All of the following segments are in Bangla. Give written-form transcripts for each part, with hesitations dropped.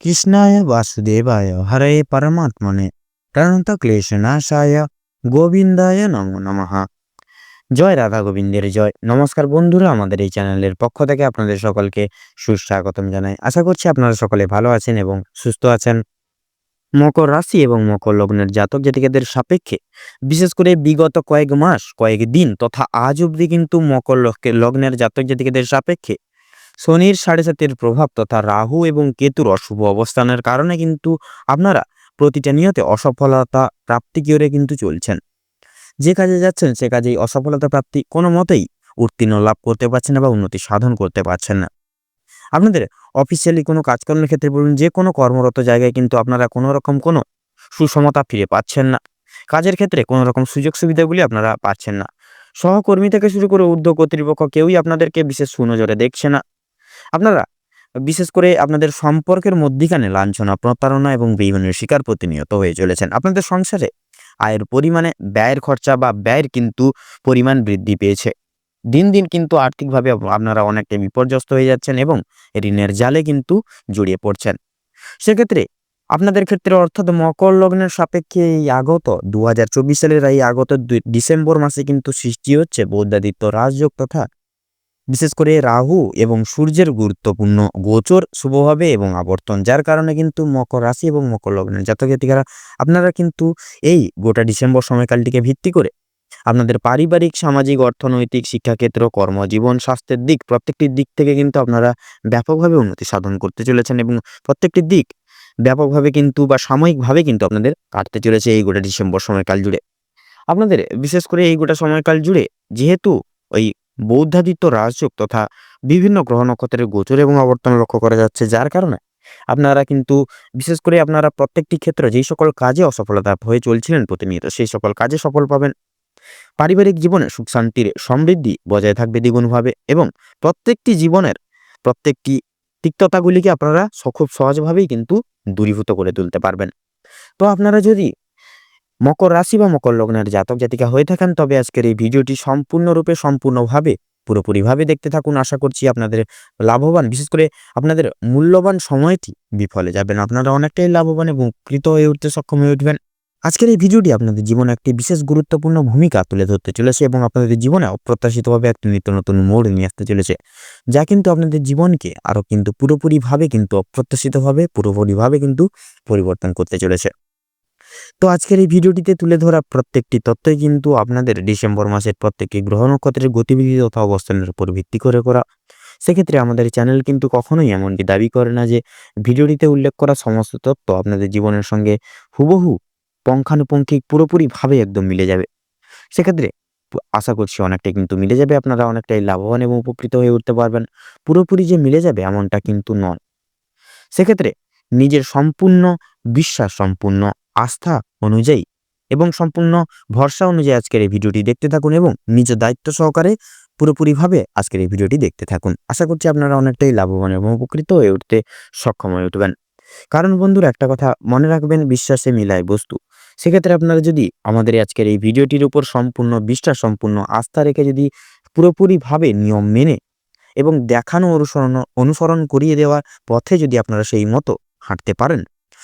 কৃষ্ণায় বাসুদেবায় হরে পরমাত্মনে প্রণতক্লেশনাশায় গোবিন্দায় নমো নমঃ। জয় রাধা গোবিন্দের জয়। নমস্কার বন্ধুরা, আমাদের এই চ্যানেলের পক্ষ থেকে আপনাদের সকলকে সুস্বাগতম জানাই। আশা করছি আপনারা সকলে ভালো আছেন এবং সুস্থ আছেন। মকর রাশি এবং মকর লগ্নের জাতক জাতিকাদের সাপেক্ষে বিশেষ করে বিগত কয়েক মাস কয়েক দিন তথা আজ অবধি কিন্তু মকর লগ্নের জাতক জাতিকাদের সাপেক্ষে শনির ৭.৭-এর প্রভাব তথা রাহু এবং কেতুর অশুভ অবস্থানের কারণে কিন্তু আপনারা প্রতিটা নিয়তে অসফলতা প্রাপ্তি করে কিন্তু চলছেন। যে কাজে যাচ্ছেন সে কাজেই অসফলতা প্রাপ্তি কোনো মতেই উত্তীর্ণ লাভ করতে পারছেন না বা উন্নতি সাধন করতে পারছেন না। আপনাদের অফিসিয়ালি কোনো কাজকর্মের ক্ষেত্রে বলুন, যে কোনো কর্মরত জায়গায় কিন্তু আপনারা কোনো রকম কোনো সুসমতা ফিরে পাচ্ছেন না। কাজের ক্ষেত্রে কোনো রকম সুযোগ সুবিধাগুলি আপনারা পাচ্ছেন না। সহকর্মী থেকে শুরু করে ঊর্ধ্ব কর্তৃপক্ষ কেউই আপনাদেরকে বিশেষ সুনজরে দেখছে না। আপনারা বিশেষ করে আপনাদের সম্পর্কের মধ্যিখানে লাঞ্ছনা, প্রতারণা এবং বেইমানির শিকার প্রতিনিয়ত হয়ে চলেছেন। আপনাদের সংসারে আয়ের পরিমাণে ব্যয়ের খরচা বা ব্যয়ের কিন্তু পরিমাণ বৃদ্ধি পেয়েছে। দিন দিন কিন্তু আর্থিকভাবে আপনারা অনেকটা বিপর্যস্ত হয়ে যাচ্ছেন এবং ঋণের জালে কিন্তু জড়িয়ে পড়ছেন। সেক্ষেত্রে আপনাদের ক্ষেত্রে অর্থাৎ মকর লগ্নের সাপেক্ষে এই আগত 2024 সালের এই আগত ডিসেম্বর মাসে কিন্তু সৃষ্টি হচ্ছে বৌদ্ধাদিত্য রাজযোগ তথা বিশেষ করে রাহু এবং সূর্যের গুরুত্বপূর্ণ গোচর শুভ হবে এবং আবর্তন, যার কারণে কিন্তু মকর রাশি এবং মকর লগ্নের জাতক জাতিকারা আপনারা কিন্তু এই গোটা ডিসেম্বর সময়কালটিকে ভিত্তি করে আপনাদের পারিবারিক, সামাজিক, অর্থনৈতিক, শিক্ষাক্ষেত্র, কর্মজীবন, স্বাস্থ্যের দিক প্রত্যেকটি দিক থেকে কিন্তু আপনারা ব্যাপকভাবে উন্নতি সাধন করতে চলেছেন এবং প্রত্যেকটি দিক ব্যাপকভাবে কিন্তু বা সাময়িকভাবে কিন্তু আপনাদের কাটতে চলেছে এই গোটা ডিসেম্বর সময়কাল জুড়ে। আপনাদের বিশেষ করে এই গোটা সময়কাল জুড়ে যেহেতু ওই বৌদ্ধাদিত্য রাজযোগ তথা বিভিন্ন গ্রহ নক্ষত্রের গোচর এবং আবর্তন লক্ষ্য করা যাচ্ছে, যার কারণে আপনারা কিন্তু বিশেষ করে আপনারা প্রত্যেকটি ক্ষেত্রে যেই সকল কাজে অসফলতা হয়ে চলছিলেন প্রতিনিয়ত সেই সকল কাজে সফল পাবেন। পারিবারিক জীবনে সুখ শান্তির সমৃদ্ধি বজায় থাকবে দ্বিগুণভাবে এবং প্রত্যেকটি জীবনের প্রত্যেকটি তিক্ততাগুলিকে আপনারা খুব সহজভাবেই কিন্তু দূরীভূত করে তুলতে পারবেন। তো আপনারা যদি মকর রাশি বা মকর লগ্নের জাতক জাতিকা হয়ে থাকেন তবে আজকের এই ভিডিওটি সম্পূর্ণরূপে সম্পূর্ণভাবে পুরোপুরিভাবে দেখতে থাকুন। আশা করছি আপনাদের লাভবান, বিশেষ করে আপনাদের মূল্যবান সময়টি বিফলে যাবেন, আপনারা অনেকটাই লাভবান এবং উপকৃত হয়ে উঠতে সক্ষম হয়ে উঠবেন। আজকের এই ভিডিওটি আপনাদের জীবনে একটি বিশেষ গুরুত্বপূর্ণ ভূমিকা তুলে ধরতে চলেছে এবং আপনাদের জীবনে অপ্রত্যাশিতভাবে একটি নিত্য নতুন মোড় নিয়ে আসতে চলেছে, যা কিন্তু আপনাদের জীবনকে আরও কিন্তু পুরোপুরিভাবে কিন্তু অপ্রত্যাশিতভাবে পুরোপুরিভাবে কিন্তু পরিবর্তন করতে চলেছে। তো আজকের এই ভিডিওটিতে তুলে ধরা প্রত্যেকটি তথ্যই কিন্তু আপনাদের ডিসেম্বর মাসের প্রত্যেকটি গ্রহ নক্ষত্রের গতিবিধি তথা অবস্থানের উপর ভিত্তি করে করা। সেক্ষেত্রে আমাদের চ্যানেল কিন্তু কখনোই এমনটি দাবি করে না যে ভিডিওটিতে উল্লেখ করা সমস্ত তথ্য আপনাদের জীবনের সঙ্গে হুবহু পুঙ্খানুপুঙ্খিক পুরোপুরিভাবে একদম মিলে যাবে। সেক্ষেত্রে আশা করছি অনেকটাই কিন্তু মিলে যাবে, আপনারা অনেকটাই লাভবান এবং উপকৃত হয়ে উঠতে পারবেন। পুরোপুরি যে মিলে যাবে এমনটা কিন্তু নয়। সেক্ষেত্রে নিজের সম্পূর্ণ বিশ্বাস, সম্পূর্ণ আস্থা অনুযায়ী এবং সম্পূর্ণ ভরসা অনুযায়ী আজকের এই ভিডিওটি দেখতে থাকুন এবং নিজ দায়িত্ব সহকারে পুরোপুরিভাবে আজকের এই ভিডিওটি দেখতে থাকুন। আশা করছি আপনারা অনেকটাই লাভবান এবং উপকৃত হয়ে উঠতে সক্ষম হয়ে উঠবেন। কারণ বন্ধুরা, একটা কথা মনে রাখবেন, বিশ্বাসে মিলায় বস্তু। সেক্ষেত্রে আপনারা যদি আমাদের আজকের এই ভিডিওটির উপর সম্পূর্ণ বিশ্বাস, সম্পূর্ণ আস্থা রেখে যদি পুরোপুরিভাবে নিয়ম মেনে এবং দেখানো অনুসরণ করিয়ে দেওয়ার পথে যদি আপনারা সেই মতো হাঁটতে পারেন,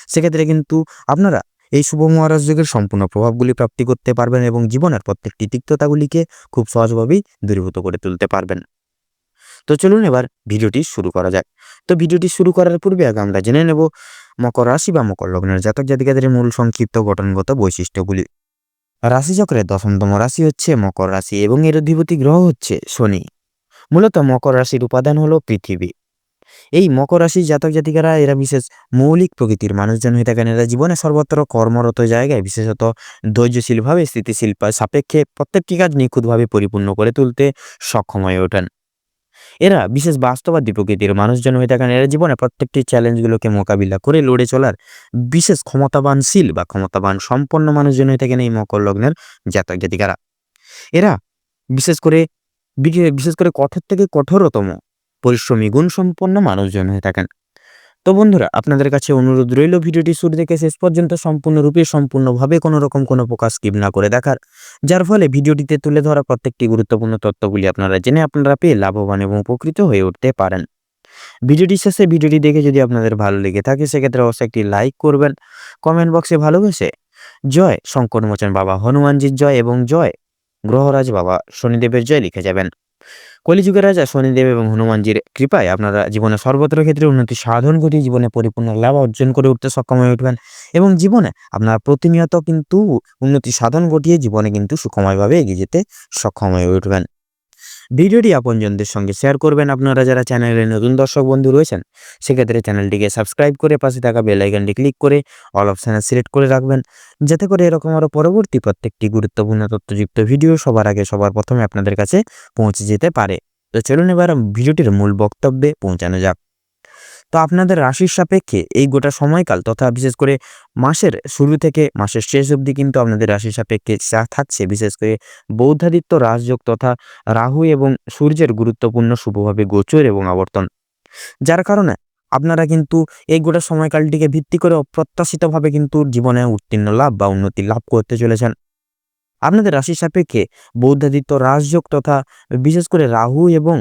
সেক্ষেত্রে কিন্তু আপনারা এই শুভ মহারাজ যোগের সম্পূর্ণ প্রভাবগুলি প্রাপ্তি করতে পারবেন এবং জীবনের প্রত্যেকটি তিক্ততাগুলিকে খুব সহজভাবেই দূরীভূত করে তুলতে পারবেন। তো চলুন এবার ভিডিওটি শুরু করা যাক। তো ভিডিওটি শুরু করার পূর্বে আগে আমরা জেনে নেব মকর রাশি বা মকর লগ্নের জাতক জাতিকাদের মূল সংক্ষিপ্ত গঠনগত বৈশিষ্ট্যগুলি। রাশিচক্রের 10তম রাশি হচ্ছে মকর রাশি এবং এর অধিপতি গ্রহ হচ্ছে শনি। মূলত মকর রাশির উপাদান হলো পৃথিবী। এই মকর রাশির জাতক জাতিকারা এরা বিশেষ মৌলিক প্রকৃতির মানুষজন হয়ে থাকেন। এরা জীবনে সর্বত্র কর্মরত জায়গায় বিশেষত ধৈর্যশীলভাবে, স্থিতিশীল সাপেক্ষে প্রত্যেকটি কাজ নিখুঁতভাবে পরিপূর্ণ করে তুলতে সক্ষম হয়ে ওঠেন। এরা বিশেষ বাস্তববাদী প্রকৃতির মানুষজন হয়ে থাকেন। এরা জীবনে প্রত্যেকটি চ্যালেঞ্জগুলোকে মোকাবিলা করে লড়ে চলার বিশেষ ক্ষমতাবানশীল বা ক্ষমতাবান সম্পন্ন মানুষজন হয়ে থাকেন এই মকর লগ্নের জাতক জাতিকারা। এরা বিশেষ করে কঠোর থেকে কঠোরতম পরিশ্রমী গুণ সম্পন্ন মানুষজন হয়ে থাকেন। তো বন্ধুরা, আপনাদের কাছে অনুরোধ রইল ভিডিওটি শুরু থেকে শেষ পর্যন্ত সম্পূর্ণভাবে কোনো রকম কোনো প্রকাশ স্কিপ না করে দেখার, যার ফলে ভিডিওটিতে তুলে ধরা প্রত্যেকটি গুরুত্বপূর্ণ তথ্যগুলি আপনারা জেনে আপনারা পেয়ে লাভবান এবং উপকৃত হয়ে উঠতে পারেন। ভিডিওটি শেষে ভিডিওটি দেখে যদি আপনাদের ভালো লেগে থাকে সেক্ষেত্রে অবশ্যই একটি লাইক করবেন। কমেন্ট বক্সে ভালোবেসে জয় সংকটমোচন বাবা হনুমানজির জয় এবং জয় গ্রহরাজ বাবা শনিদেবের জয় লিখে যাবেন। কলিযুগের রাজা শনিদেব এবং হনুমানজির কৃপায় আপনারা জীবনে সর্বত্র ক্ষেত্রে উন্নতি সাধন ঘটিয়ে জীবনে পরিপূর্ণ লাভ অর্জন করে উঠতে সক্ষম হয়ে উঠবেন এবং জীবনে আপনারা প্রতিনিয়ত কিন্তু উন্নতি সাধন ঘটিয়ে জীবনে কিন্তু সুখময়ভাবে এগিয়ে যেতে সক্ষম হয়ে উঠবেন। ভিডিওটি আপনজনদের সঙ্গে শেয়ার করবেন। আপনারা যারা চ্যানেলে নতুন দর্শক বন্ধু রয়েছেন সেক্ষেত্রে চ্যানেলটিকে সাবস্ক্রাইব করে পাশে থাকা বেল আইকনটি ক্লিক করে অল অপশানে সিলেক্ট করে রাখবেন, যাতে করে এরকম আরও পরবর্তী প্রত্যেকটি গুরুত্বপূর্ণ তথ্যযুক্ত ভিডিও সবার আগে সবার প্রথমে আপনাদের কাছে পৌঁছে যেতে পারে। তো চলুন এবার ভিডিওটির মূল বক্তব্যে পৌঁছানো যাক। তো আপনাদের রাশির সাপেক্ষে এই গোটা সময়কাল তথা বিশেষ করে মাসের শুরু থেকে মাসের শেষ অবধি কিন্তু আপনাদের রাশির সাপেক্ষে যা থাকছে, বিশেষ করে বৌদ্ধাদিত্য রাজযোগ তথা রাহু এবং সূর্যের গুরুত্বপূর্ণ শুভভাবে গোচর এবং আবর্তন, যার কারণে আপনারা কিন্তু এই গোটা সময়কালটিকে ভিত্তি করে অপ্রত্যাশিতভাবে কিন্তু জীবনে উত্তীর্ণ লাভ বা উন্নতি লাভ করতে চলেছেন। আপনাদের রাশির সাপেক্ষে বৌদ্ধাদিত্য রাজযোগ তথা বিশেষ করে রাহু এবং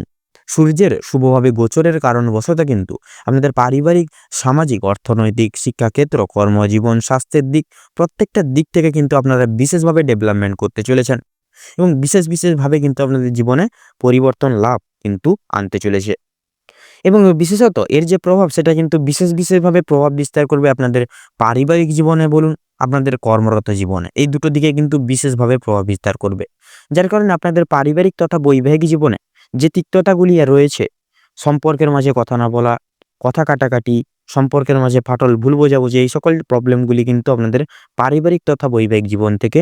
সূর্যের শুভভাবে গোচরের কারণবশত কিন্তু আপনাদের পারিবারিক, সামাজিক, অর্থনৈতিক, শিক্ষাক্ষেত্র, কর্মজীবন, স্বাস্থ্যের দিক প্রত্যেকটা দিক থেকে কিন্তু আপনারা বিশেষভাবে ডেভেলপমেন্ট করতে চলেছেন এবং বিশেষভাবে কিন্তু আপনাদের জীবনে পরিবর্তন লাভ কিন্তু আনতে চলেছে এবং বিশেষত এর যে প্রভাব সেটা কিন্তু বিশেষভাবে প্রভাব বিস্তার করবে আপনাদের পারিবারিক জীবনে বলুন, আপনাদের কর্মরত জীবনে, এই দুটো দিকে কিন্তু বিশেষভাবে প্রভাব বিস্তার করবে। যার কারণে আপনাদের পারিবারিক তথা বৈবাহিক জীবনে যে তিক্ততাগুলি রয়েছে, সম্পর্কের মাঝে কথা না বলা, কথা কাটাকাটি, সম্পর্কের মাঝে ফাটল, ভুল বোঝাবুঝি, এই সকল প্রবলেমগুলি কিন্তু আপনাদের পারিবারিক তথা বৈবাহিক জীবন থেকে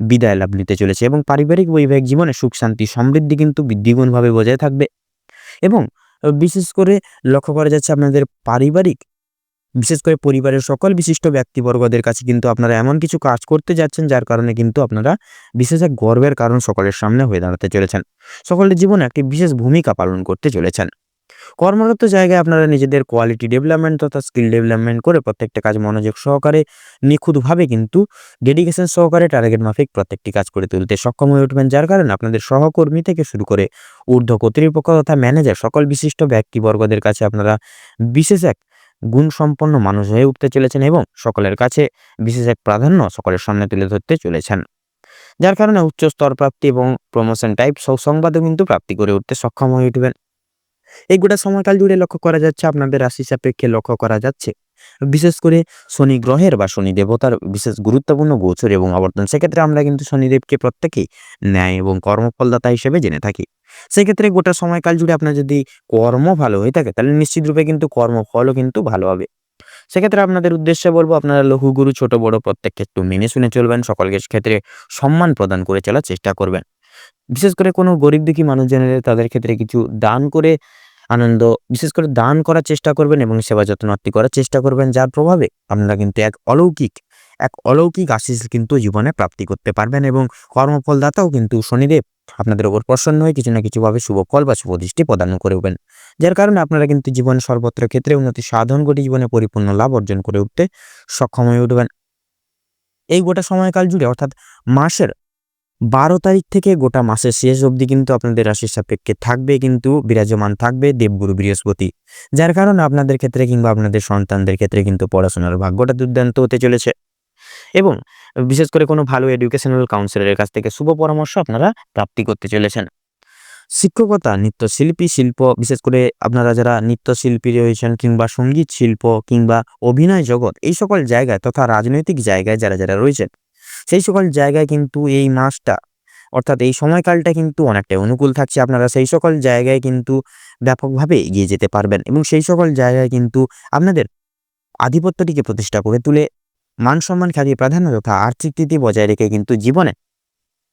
বিদায় লাভ নিতে চলেছে এবং পারিবারিক বৈবাহিক জীবনে সুখ শান্তি সমৃদ্ধি কিন্তু দ্বিগুণভাবে বজায় থাকবে এবং বিশেষ করে লক্ষ্য করা যাচ্ছে আপনাদের পারিবারিক, বিশেষ করে পরিবারের সকল বিশিষ্ট ব্যক্তিবর্গদের কাছে কিন্তু আপনারা এমন কিছু কাজ করতে যাচ্ছেন যার কারণে কিন্তু আপনারা বিশেষ এক গর্বের কারণ সকলের সামনে হয়ে দাঁড়াতে চলেছেন। সকলের জীবনে একটি বিশেষ ভূমিকা পালন করতে চলেছেন। কর্মরত জায়গায় আপনারা নিজেদের কোয়ালিটি ডেভেলপমেন্ট তথা স্কিল ডেভেলপমেন্ট করে প্রত্যেকটা কাজ মনোযোগ সহকারে, নিখুঁতভাবে কিন্তু ডেডিকেশন সহকারে টার্গেট মাফিক প্রত্যেকটি কাজ করে তুলতে সক্ষম হয়ে উঠবেন, যার কারণে আপনাদের সহকর্মী থেকে শুরু করে ঊর্ধ্ব কর্তৃপক্ষ তথা ম্যানেজার সকল বিশিষ্ট ব্যক্তিবর্গদের কাছে আপনারা বিশেষ এক গুণসম্পন্ন মানুষ হয়ে উঠতে চলেছেন এবং সকলের কাছে বিশেষ এক প্রাধান্য সকলের সামনে তুলে ধরতে চলেছেন, যার কারণে উচ্চ স্তর প্রাপ্তি এবং প্রমোশন টাইপ সংবাদও কিন্তু প্রাপ্তি করে উঠতে সক্ষম হয়ে উঠবেন। এই গোটা সময়কাল জুড়ে লক্ষ্য করা যাচ্ছে আপনাদের রাশি সাপেক্ষে লক্ষ্য করা যাচ্ছে বিশেষ করে শনি গ্রহের বা শনি দেবতার বিশেষ গুরুত্বপূর্ণ গোচর এবং আবর্তন। সেক্ষেত্রে আমরা কিন্তু শনিদেবকে প্রত্যেকেই ন্যায় এবং কর্মফলদাতা হিসেবে জেনে থাকি। সেক্ষেত্রে গোটা সময়কাল জুড়ে আপনার যদি কর্ম ভালো হয়ে থাকে তাহলে নিশ্চিত রূপে কিন্তু কর্মফলও কিন্তু ভালো হবে। সেক্ষেত্রে আপনাদের উদ্দেশ্যে বলবো আপনারা লঘুগুরু ছোট বড় প্রত্যেককে একটু মেনে শুনে চলবেন, সকলকে ক্ষেত্রে সম্মান প্রদান করে চলার চেষ্টা করবেন। বিশেষ করে কোনো গরিব দুঃখী মানুষ জেনে তাদের ক্ষেত্রে কিছু দান করে আনন্দ, বিশেষ করে দান করার চেষ্টা করবেন এবং সেবা যত্নার্থী করার চেষ্টা করবেন, যার প্রভাবে আপনারা কিন্তু এক অলৌকিক আশিস কিন্তু জীবনে প্রাপ্তি করতে পারবেন এবং কর্মফলদাতাও কিন্তু শনিদেব আপনাদের উপর প্রসন্ন হয়ে কিছু না কিছুভাবে শুভ ফল বা শুভ দৃষ্টি প্রদান করবেন, যার কারণে আপনারা কিন্তু জীবনে সর্বত্র ক্ষেত্রে উন্নতি সাধন করে জীবনে পরিপূর্ণ লাভ অর্জন করে উঠতে সক্ষম হয়ে উঠবেন। এই গোটা সময়কাল জুড়ে অর্থাৎ মাসের 12 তারিখ থেকে গোটা মাসের শেষ অবধি কিন্তু আপনাদের রাশির সাপেক্ষে থাকবে কিন্তু বিরাজমান থাকবে দেবগুরু বৃহস্পতি, যার কারণে আপনাদের ক্ষেত্রে কিংবা আপনাদের সন্তানদের ক্ষেত্রে কিন্তু পড়াশোনার ভাগ্যটা দুর্দান্ত হতে চলেছে এবং বিশেষ করে কোনো ভালো এডুকেশনাল কাউন্সিলরের কাছ থেকে শুভ পরামর্শ আপনারা প্রাপ্তি করতে চলেছেন। শিক্ষকতা, নৃত্যশিল্পী, শিল্প, বিশেষ করে আপনারা যারা নৃত্যশিল্পী রয়েছেন কিংবা সঙ্গীত শিল্প কিংবা অভিনয় জগৎ, এই সকল জায়গায় তথা রাজনৈতিক জায়গায় যারা রয়েছেন সেই সকল জায়গায় কিন্তু এই মাসটা অর্থাৎ এই সময়কালটা কিন্তু অনেকটাই অনুকূল থাকছে। আপনারা সেই সকল জায়গায় কিন্তু ব্যাপকভাবে এগিয়ে যেতে পারবেন এবং সেই সকল জায়গায় কিন্তু আপনাদের আধিপত্যটিকে প্রতিষ্ঠা করে তুলে মান সম্মান, খ্যাতি, প্রাধান্য তথা আর্থিক স্থিতি বজায় রেখে কিন্তু জীবনে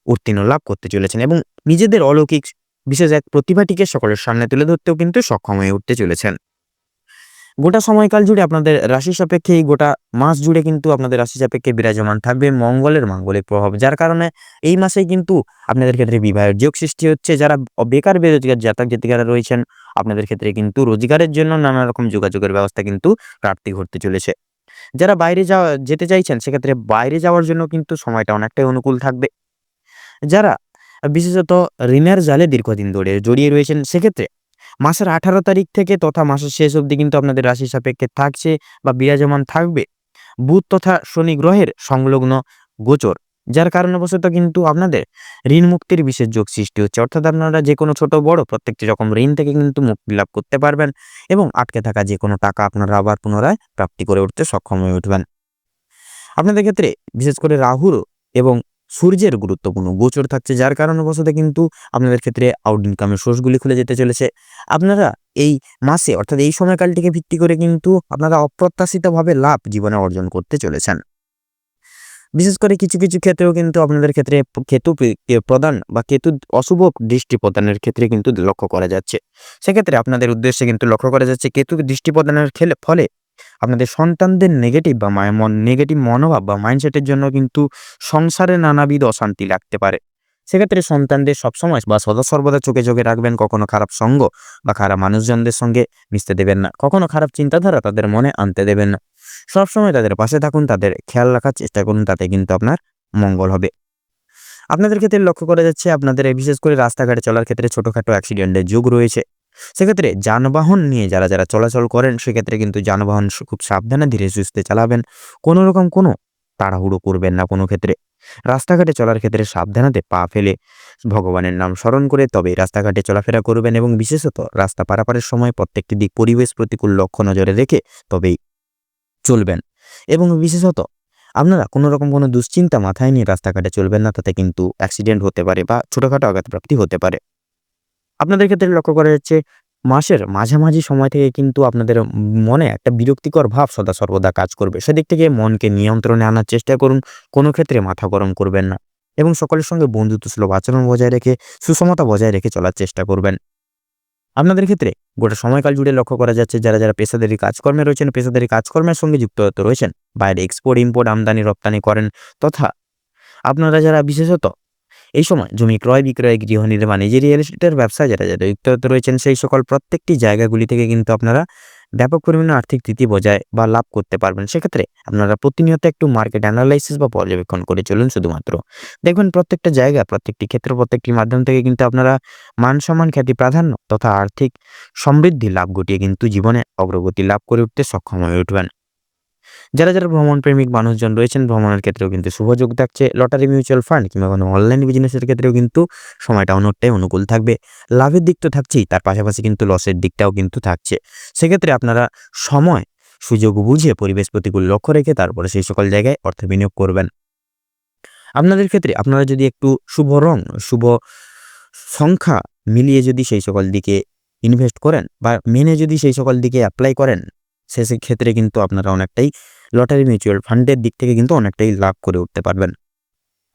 উত্তীর্ণ লাভ করতে চলেছেন এবং নিজেদের অলৌকিক বিশেষ এক প্রতিভাটিকে সকলের সামনে তুলে ধরতেও কিন্তু সক্ষম হয়ে উঠতে চলেছেন। গোটা সময়কাল জুড়ে আপনাদের রাশি সাপেক্ষে এই গোটা মাস জুড়ে কিন্তু আপনাদের রাশি সাপেক্ষে বিরাজমান থাকবে মঙ্গলের মাঙ্গলিক প্রভাব, যার কারণে এই মাসে কিন্তু আপনাদের ক্ষেত্রে বিবাহের যোগ সৃষ্টি হচ্ছে। যারা বেকার বেরোজগার জাতক জাতিকারা রয়েছেন আপনাদের ক্ষেত্রে কিন্তু রোজগারের জন্য নানা রকম যোগাযোগের ব্যবস্থা কিন্তু প্রাপ্তি ঘটতে চলেছে। যারা বাইরে যেতে চাইছেন সেক্ষেত্রে বাইরে যাওয়ার জন্য কিন্তু সময়টা অনেকটাই অনুকূল থাকবে। যারা বিশেষত ঋণের জালে দীর্ঘদিন ধরে জড়িয়ে রয়েছেন সেক্ষেত্রে মাসের 18 তারিখ থেকে তথা মাসের শেষ অবধি কিন্তু আপনাদের রাশি সাপেক্ষে থাকছে বা বিরাজমান থাকবে বুধ তথা শনি গ্রহের সংলগ্ন গোচর, যার কারণবশত কিন্তু আপনাদের ঋণ মুক্তির বিশেষ যোগ সৃষ্টি হচ্ছে। অর্থাৎ আপনারা যে কোনো ছোট বড় প্রত্যেকটি রকম ঋণ থেকে কিন্তু মুক্তি লাভ করতে পারবেন এবং আটকে থাকা যে কোনো টাকা আপনারা আবার পুনরায় প্রাপ্তি করে উঠতে সক্ষম হয়ে উঠবেন। আপনাদের ক্ষেত্রে বিশেষ করে রাহুর এবং সূর্যের গুরুত্বপূর্ণ গোচর থাকছে, যার কারণবশত কিন্তু আপনাদের ক্ষেত্রে আউট ইনকামের সোর্সগুলি খুলে যেতে চলেছে। আপনারা এই মাসে অর্থাৎ এই সময়কালটিকে ভিত্তি করে কিন্তু আপনারা অপ্রত্যাশিতভাবে লাভ জীবনে অর্জন করতে চলেছেন। বিশেষ করে কিছু কিছু ক্ষেত্রেও কিন্তু আপনাদের ক্ষেত্রে কেতু প্রদান বা কেতু অশুভ দৃষ্টি প্রদানের ক্ষেত্রে কিন্তু লক্ষ্য করা যাচ্ছে। সেক্ষেত্রে আপনাদের উদ্দেশ্যে কিন্তু লক্ষ্য করা যাচ্ছে কেতু দৃষ্টি প্রদানের ফলে আপনাদের সন্তানদের নেগেটিভ বা নেগেটিভ মনোভাব বা মাইন্ডসেটের জন্য কিন্তু সংসারে নানাবিধ অশান্তি লাগতে পারে। সেক্ষেত্রে সন্তানদের সবসময় বা সদা সর্বদা চোখে চোখে রাখবেন, কখনো খারাপ সঙ্গ বা খারাপ মানুষজনদের সঙ্গে মিশতে দেবেন না, কখনো খারাপ চিন্তাধারা তাদের মনে আনতে দেবেন না। সবসময় তাদের পাশে থাকুন, তাদের খেয়াল রাখার চেষ্টা করুন, তাতে কিন্তু আপনার মঙ্গল হবে। আপনাদের ক্ষেত্রে লক্ষ্য করা যাচ্ছে আপনাদের বিশেষ করে রাস্তাঘাটে চলার ক্ষেত্রে ছোটখাটো অ্যাক্সিডেন্টের যোগ রয়েছে। সেক্ষেত্রে যানবাহন নিয়ে যারা যারা চলাচল করেন সেক্ষেত্রে কিন্তু যানবাহন খুব সাবধানে ধীরে সুস্থে চালাবেন, কোনো রকম কোনো তাড়াহুড়ো করবেন না। কোনো ক্ষেত্রে রাস্তাঘাটে চলার ক্ষেত্রে সাবধানতে পা ফেলে ভগবানের নাম স্মরণ করে তবেই রাস্তাঘাটে চলাফেরা করবেন এবং বিশেষত রাস্তা পারাপারের সময় প্রত্যেকটি দিক পরিবেশ প্রতিকূল লক্ষ্য নজরে রেখে তবেই চলবেন এবং বিশেষত আপনারা কোনো রকম কোনো দুশ্চিন্তা মাথায় নিয়ে রাস্তাঘাটে চলবেন না, তাতে কিন্তু অ্যাক্সিডেন্ট হতে পারে বা ছোটখাটো আঘাতপ্রাপ্তি হতে পারে। আপনাদের ক্ষেত্রে লক্ষ্য করা যাচ্ছে মাসের মাঝামাঝি সময় থেকে কিন্তু আপনাদের মনে একটা বিরক্তিকর ভাব সদা সর্বদা কাজ করবে। সেদিক থেকে মনকে নিয়ন্ত্রণে আনার চেষ্টা করুন, কোনো ক্ষেত্রে মাথা গরম করবেন না এবং সকলের সঙ্গে বন্ধুত্বসুলভ আচরণ বজায় রেখে সুষমতা বজায় রেখে চলার চেষ্টা করবেন। আপনাদের ক্ষেত্রে গোটা সময়কাল জুড়ে লক্ষ্য করা যাচ্ছে যারা যারা পেশাদারি কাজকর্মে রয়েছেন, পেশাদারি কাজকর্মের সঙ্গে যুক্ত রয়েছেন, বাইরে এক্সপোর্ট ইম্পোর্ট আমদানি রপ্তানি করেন, তথা আপনারা যারা বিশেষত এই সময় জমি ক্রয় বিক্রয়, গৃহ নির্মাণ, এই যে রিয়েল এস্টেটের ব্যবসায় যারা যারা যুক্ত রয়েছেন সেই সকল প্রত্যেকটি জায়গাগুলি থেকে কিন্তু আপনারা ব্যাপক পরিমাণে আর্থিক স্থিতি বজায় বা লাভ করতে পারবেন। সেক্ষেত্রে আপনারা প্রতিনিয়ত একটু মার্কেট অ্যানালাইসিস বা পর্যবেক্ষণ করে চলুন। শুধুমাত্র দেখবেন প্রত্যেকটা জায়গা, প্রত্যেকটি ক্ষেত্র, প্রত্যেকটি মাধ্যম থেকে কিন্তু আপনারা মান সম্মান, খ্যাতি, প্রাধান্য তথা আর্থিক সমৃদ্ধি লাভ ঘটিয়ে কিন্তু জীবনে অগ্রগতি লাভ করে উঠতে সক্ষম হয়ে উঠবেন। যারা যারা ভ্রমণ প্রেমিক মানুষজন রয়েছেন ভ্রমণের ক্ষেত্রেও কিন্তু শুভযোগ থাকছে। লটারি, মিউচুয়াল ফান্ড কিংবা কোনো অনলাইন বিজনেসের ক্ষেত্রেও কিন্তু সময়টা অনেকটাই অনুকূল থাকবে। লাভের দিক তো থাকছেই, তার পাশাপাশি কিন্তু লসের দিকটাও কিন্তু থাকছে। সেক্ষেত্রে আপনারা সময় সুযোগ বুঝে পরিবেশ প্রতিকূল লক্ষ্য রেখে তারপরে সেই সকল জায়গায় অর্থ বিনিয়োগ করবেন। আপনাদের ক্ষেত্রে আপনারা যদি একটু শুভ রং, শুভ সংখ্যা মিলিয়ে যদি সেই সকল দিকে ইনভেস্ট করেন বা মেনে যদি সেই সকল দিকে অ্যাপ্লাই করেন, ক্ষেত্রে কিন্তু আপনারা অনেকটাই লটারি, মিউচুয়াল ফান্ডের দিক থেকে কিন্তু অনেকটাই লাভ করে উঠতে পারবেন।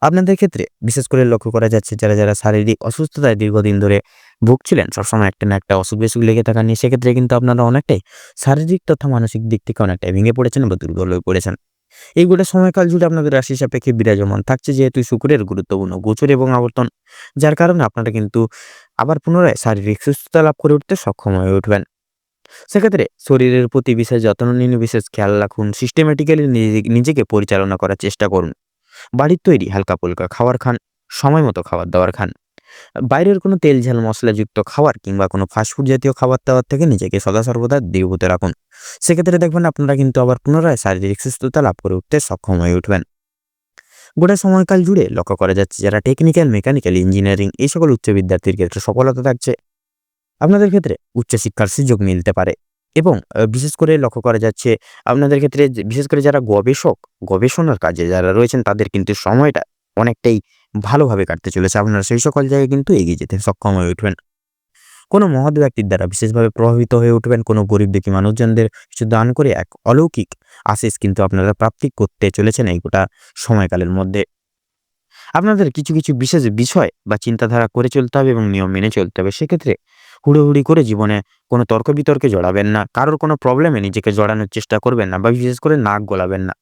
আপনাদের ক্ষেত্রে বিশেষ করে লক্ষ্য করা যাচ্ছে যারা যারা শারীরিক অসুস্থতায় দীর্ঘদিন ধরে ভুগছিলেন, সবসময় একটা না একটা অসুখ বিসুখ লেগে থাকা নিয়ে, সেক্ষেত্রে কিন্তু আপনারা অনেকটাই শারীরিক তথা মানসিক দিক থেকে অনেকটাই ভেঙে পড়েছেন বা দুর্বল হয়ে পড়েছেন। এইগুলো সময়কাল জুড়ে আপনাদের রাশি সাপেক্ষে বিরাজমান থাকছে যেহেতু শুক্রের গুরুত্বপূর্ণ গোচর এবং আবর্তন, যার কারণে আপনারা কিন্তু আবার পুনরায় শারীরিক সুস্থতা লাভ করে উঠতে সক্ষম হয়ে উঠবেন। সেক্ষেত্রে শরীরের প্রতি বিশেষ যত্ন নিন, বিশেষ খেয়াল রাখুন, সিস্টেমেটিক্যালি নিজেকে পরিচালনা করার চেষ্টা করুন। বাড়ির তৈরি হালকা ফুলকা খাবার খান, সময় মতো খাবার দাবার খান। বাইরের কোনো তেল ঝাল মশলাযুক্ত খাবার কিংবা কোনো ফাস্টফুড জাতীয় খাবার দাবার থেকে নিজেকে সদা সর্বদা দূরীভূত রাখুন। সেক্ষেত্রে দেখবেন আপনারা কিন্তু আবার পুনরায় শারীরিক সুস্থতা লাভ করে উঠতে সক্ষম হয়ে উঠবেন। গোটা সময়কাল জুড়ে লক্ষ্য করা যাচ্ছে যারা টেকনিক্যাল, মেকানিক্যাল, ইঞ্জিনিয়ারিং এই সকল উচ্চ বিদ্যার্থীর ক্ষেত্রে সফলতা থাকছে। আপনাদের ক্ষেত্রে উচ্চশিক্ষার সুযোগ মিলতে পারে এবং বিশেষ করে লক্ষ্য করা যাচ্ছে আপনাদের ক্ষেত্রে বিশেষ করে যারা গবেষণার কাজে যারা রয়েছেন তাদের কিন্তু সময়টা অনেকটাই ভালোভাবে কাটতে চলেছে। আপনারা সেই সকল জায়গায় কিন্তু এগিয়ে যেতে সক্ষম হয়ে উঠবেন। কোনো মহৎ ব্যক্তির দ্বারা বিশেষভাবে প্রভাবিত হয়ে উঠবেন। কোনো গরিব দুঃখী মানুষজনদের কিছু দান করে এক অলৌকিক আশিস কিন্তু আপনারা প্রাপ্তি করতে চলেছেন এই গোটা সময়কালের মধ্যে। আপনাদের কিছু কিছু বিশেষ বিষয় বা চিন্তাধারা করে চলতে হবে এবং নিয়ম মেনে চলতে হবে। সেক্ষেত্রে হুড়োহুড়ি করে জীবনে কোনো তর্ক বিতর্কে জড়াবেন না, কারোর কোনো প্রবলেমে নিজেকে জড়ানোর চেষ্টা করবেন না বা বিশেষ করে নাক গলাবেন না।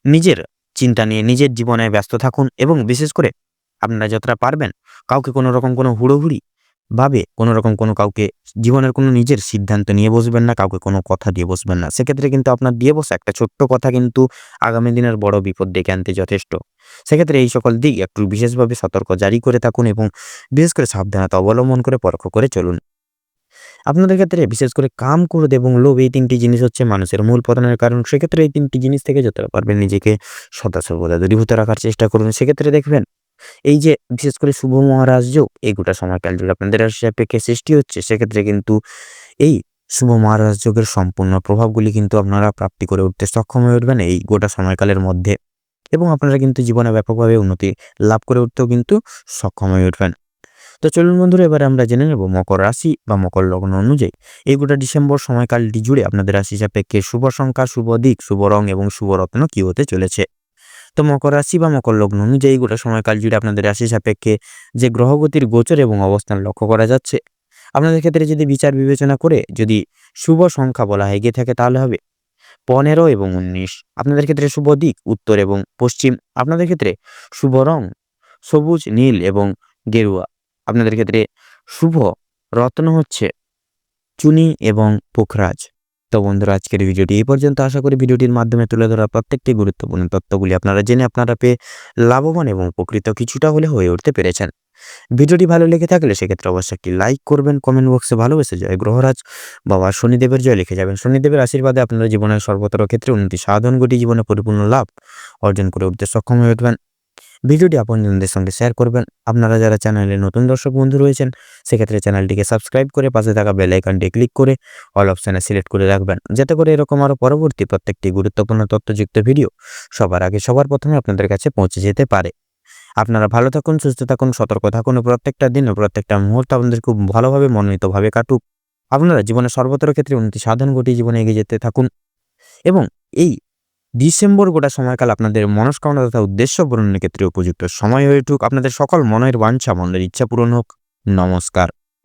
নিজের চিন্তা নিয়ে নিজের জীবনে ব্যস্ত থাকুন এবং বিশেষ করে আপনারা যতটা পারবেন কাউকে কোনো রকম কোনো হুড়োহুড়ি ভাবে কোনো রকম কোনো কাউকে জীবনের কোনো নিজের সিদ্ধান্ত নিয়ে বসবেন না, কাউকে কোনো কথা দিয়ে বসবেন না। সেক্ষেত্রে কিন্তু আপনার দিয়ে বসা একটা ছোট্ট কথা কিন্তু আগামী দিনের বড় বিপদ ডেকে আনতে যথেষ্ট। সেক্ষেত্রে এই সকল দিক একটু বিশেষভাবে সতর্ক জারি করে থাকুন এবং বিশেষ করে সাবধানতা অবলম্বন করে পরখ করে চলুন। আপনাদের ক্ষেত্রে বিশেষ করে কাম, ক্রোধ এবং লোভ এই ৩টি জিনিস হচ্ছে মানুষের মূল পতনের কারণ। সেক্ষেত্রে এই ৩টি জিনিস থেকে যতটা পারবেন নিজেকে সদা সর্বদা দূরীভূত রাখার চেষ্টা করুন। সেক্ষেত্রে দেখবেন এই যে বিশেষ করে শুভ মহারাজ যোগ এই গোটা সময়কাল জুড়ে আপনাদের রাশি সাপেক্ষে সৃষ্টি হচ্ছে, সেক্ষেত্রে কিন্তু এই শুভ মহারাজ যোগের সম্পূর্ণ প্রভাবগুলি কিন্তু আপনারা প্রাপ্তি করে উঠতে সক্ষম হয়ে উঠবেন এই গোটা সময়কালের মধ্যে, এবং আপনারা কিন্তু জীবনে ব্যাপকভাবে উন্নতি লাভ করে উঠতেও কিন্তু সক্ষম হয়ে উঠবেন। তো চলুন বন্ধুরা, এবারে আমরা জেনে নেব মকর রাশি বা মকর লগ্ন অনুযায়ী এই গোটা ডিসেম্বর সময়কালটি জুড়ে আপনাদের রাশি সাপেক্ষে শুভ সংখ্যা, শুভ দিক, শুভ রং এবং শুভ রত্ন কি হতে চলেছে। তো মকর রাশি বা মকর লগ্ন অনুযায়ী গোটা সময়কাল জুড়ে আপনাদের রাশি সাপেক্ষে যে গ্রহগতির গোচর এবং অবস্থান লক্ষ্য করা যাচ্ছে, আপনাদের ক্ষেত্রে যদি বিচার বিবেচনা করে যদি শুভ সংখ্যা বলা হয় গিয়ে থাকে তাহলে হবে 15 এবং 19। আপনাদের ক্ষেত্রে শুভ দিক উত্তর এবং পশ্চিম। আপনাদের ক্ষেত্রে শুভ রং সবুজ, নীল এবং গেরুয়া। আপনাদের ক্ষেত্রে শুভ রত্ন হচ্ছে চুনি এবং পোখরাজ। তো বন্ধুরা, আজকের ভিডিওটি এই পর্যন্ত। আশা করি ভিডিওটির মাধ্যমে তুলে ধরা প্রত্যেকটি গুরুত্বপূর্ণ তথ্যগুলি আপনারা জেনে আপনারা পেয়ে লাভবান এবং উপকৃত কিছুটা হলে হয়ে উঠতে পেরেছেন। ভিডিওটি ভালো লেগে থাকলে সেক্ষেত্রে অবশ্যই একটি লাইক করবেন, কমেন্ট বক্সে ভালোবেসে জয় গ্রহরাজ বাবা শনিদেবের জয় লিখে যাবেন। শনিদেবের আশীর্বাদে আপনারা জীবনের সর্বত্র ক্ষেত্রে উন্নতি সাধন ঘটিয়ে জীবনে পরিপূর্ণ লাভ অর্জন করে উঠতে সক্ষম হয়ে উঠবেন। ভিডিওটি আপনজনদের সঙ্গে শেয়ার করবেন। আপনারা যারা চ্যানেলে নতুন দর্শক বন্ধু রয়েছেন সেক্ষেত্রে চ্যানেলটিকে সাবস্ক্রাইব করে পাশে থাকা বেল আইকনটি ক্লিক করে অল অপশানে সিলেক্ট করে রাখবেন, যাতে করে এরকম আরও পরবর্তী প্রত্যেকটি গুরুত্বপূর্ণ তথ্যযুক্ত ভিডিও সবার আগে সবার প্রথমে আপনাদের কাছে পৌঁছে যেতে পারে। আপনারা ভালো থাকুন, সুস্থ থাকুন, সতর্ক থাকুন ও প্রত্যেকটা দিন ও প্রত্যেকটা মুহূর্ত আপনাদের খুব ভালোভাবে মনোনীতভাবে কাটুক। আপনারা জীবনে সর্বত্র ক্ষেত্রে উন্নতি সাধন ঘটিয়ে জীবনে এগিয়ে যেতে থাকুন, এবং এই ডিসেম্বর গোটা সময়কাল আপনাদের মনস্কামনা তথা উদ্দেশ্য পূরণের ক্ষেত্রে উপযুক্ত সময় হয়ে উঠুক। আপনাদের সকল মনের বাঞ্ছা, মনের ইচ্ছা পূরণ হোক। নমস্কার।